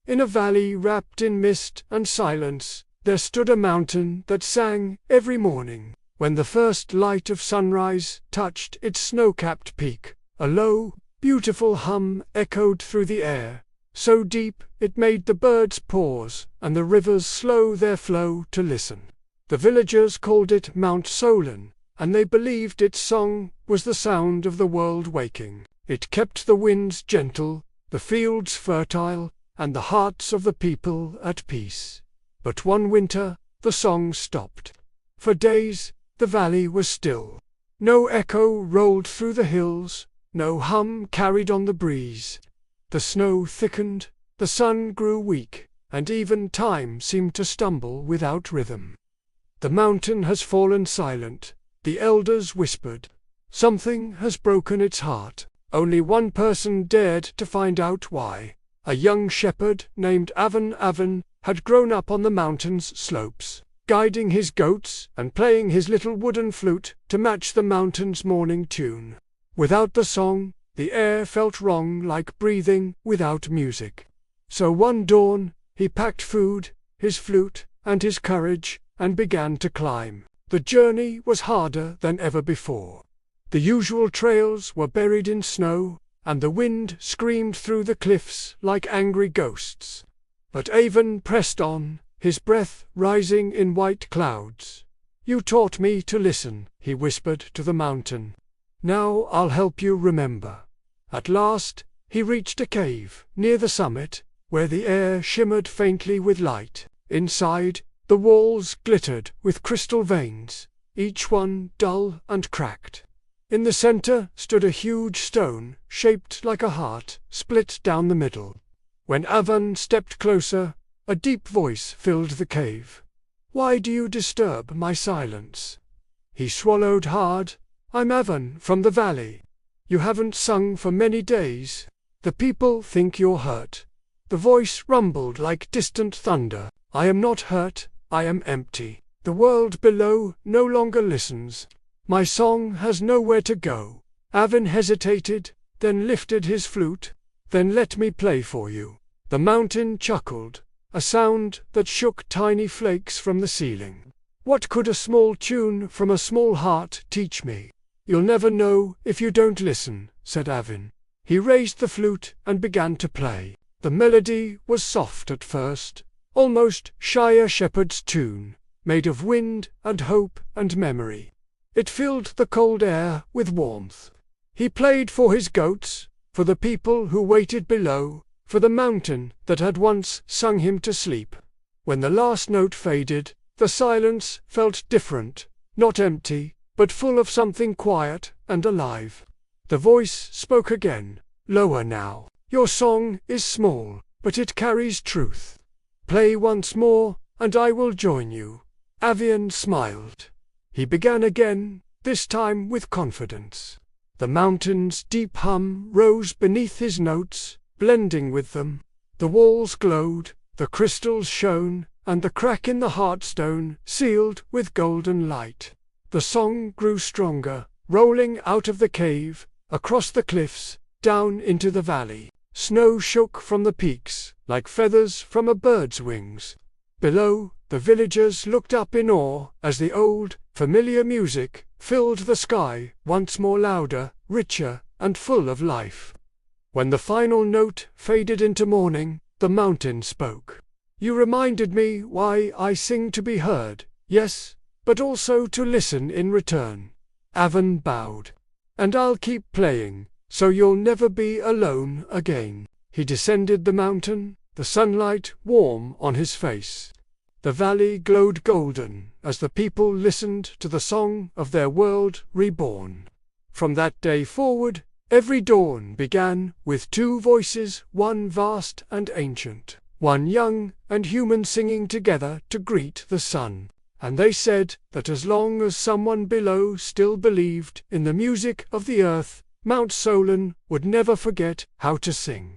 In a valley wrapped in mist and silence, there stood a mountain that sang every morning. When the first light of sunrise touched its snow-capped peak, a low, beautiful hum echoed through the air, so deep it made the birds pause and the rivers slow their flow to listen. The villagers called it Mount Solon, and they believed its song was the sound of the world waking. It kept the winds gentle, the fields fertile, and the hearts of the people at peace. But one winter, the song stopped. For days, the valley was still. No echo rolled through the hills, no hum carried on the breeze. The snow thickened, the sun grew weak, and even time seemed to stumble without rhythm. The mountain has fallen silent, the elders whispered. Something has broken its heart. Only one person dared to find out why. A young shepherd named Aven had grown up on the mountain's slopes, guiding his goats and playing his little wooden flute to match the mountain's morning tune. Without the song, the air felt wrong, like breathing without music. So one dawn, he packed food, his flute, and his courage, and began to climb. The journey was harder than ever before. The usual trails were buried in snow, and the wind screamed through the cliffs like angry ghosts. But Aven pressed on, his breath rising in white clouds. "You taught me to listen," he whispered to the mountain. "Now I'll help you remember." At last, he reached a cave near the summit, where the air shimmered faintly with light. Inside, the walls glittered with crystal veins, each one dull and cracked. In the center stood a huge stone, shaped like a heart, split down the middle. When Aven stepped closer, a deep voice filled the cave. "Why do you disturb my silence?" He swallowed hard. "I'm Aven from the valley. You haven't sung for many days. The people think you're hurt." The voice rumbled like distant thunder. "I am not hurt, I am empty. The world below no longer listens. My song has nowhere to go." Aven hesitated, then lifted his flute. "Then let me play for you." The mountain chuckled, a sound that shook tiny flakes from the ceiling. "What could a small tune from a small heart teach me?" "You'll never know if you don't listen," said Aven. He raised the flute and began to play. The melody was soft at first, almost shy a shepherd's tune, made of wind and hope and memory. It filled the cold air with warmth. He played for his goats, for the people who waited below, for the mountain that had once sung him to sleep. When the last note faded, the silence felt different, not empty, but full of something quiet and alive. The voice spoke again, lower now. "Your song is small, but it carries truth. Play once more, and I will join you." Aven smiled. He began again, this time with confidence. The mountain's deep hum rose beneath his notes, blending with them. The walls glowed, the crystals shone, and the crack in the heartstone sealed with golden light. The song grew stronger, rolling out of the cave, across the cliffs, down into the valley. Snow shook from the peaks, like feathers from a bird's wings. Below, the villagers looked up in awe as the old, familiar music filled the sky, once more louder, richer, and full of life. When the final note faded into morning, the mountain spoke. "You reminded me why I sing, to be heard, yes, but also to listen in return." Aven bowed. "And I'll keep playing, so you'll never be alone again." He descended the mountain, the sunlight warm on his face. The valley glowed golden as the people listened to the song of their world reborn. From that day forward, every dawn began with two voices, one vast and ancient, one young and human, singing together to greet the sun. And they said that as long as someone below still believed in the music of the earth, Mount Solon would never forget how to sing.